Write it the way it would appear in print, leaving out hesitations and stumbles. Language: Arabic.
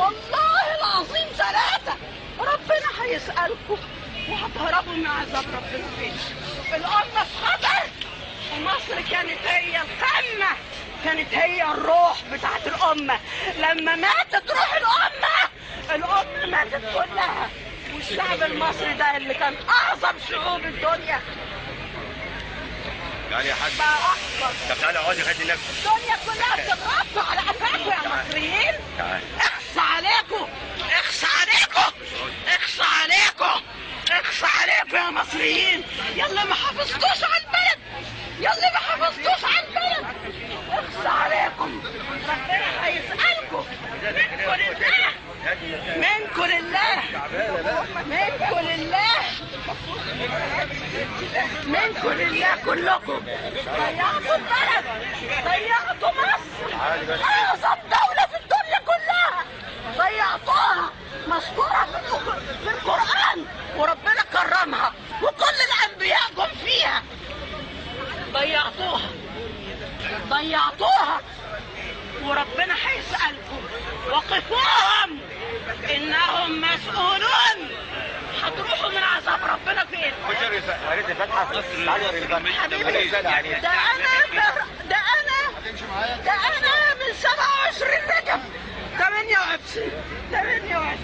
والله العظيم ثلاثة ربنا هيسألكم وهتهربوا من عذاب ربنا فين. الأمة في خطر، ومصر كانت هي القمة، كانت هي الروح بتاعت الأمة. لما ماتت روح الأمة ماتت كلها. والشعب المصري ده اللي كان أعظم شعوب الدنيا تعالي يا حاج بقى أكبر. طب تعالي اقعدي خدي نفسك. الدنيا كلها بتتربى على قفاكم يا مصريين. تعالي. اخصى عليكم، اخصى عليكم، اخصى عليكم، اخصى عليكم يا مصريين. يلا ما حافظتوش على البلد، يلا ما حافظتوش على البلد، اخصى عليكم. ربنا هيسألكم. منكم لله، منكم لله، منكم لله، منكم لله كلكم. ضيعتوا البلد، ضيعتوا مصر، اعظم دولة في الدنيا كلها ضيعتوها. مذكورة في القرآن وربنا كرمها وكل الأنبياء جم فيها. ضيعتوها، ضيعتوها، وربنا هيسألكم. وقفوهم إنهم مسؤولون. هتروحوا من عذاب ربنا فين؟ قريت الفاتحة؟ تعالي يا ريت. حبيبي ده أنا من 27 رجب 28 26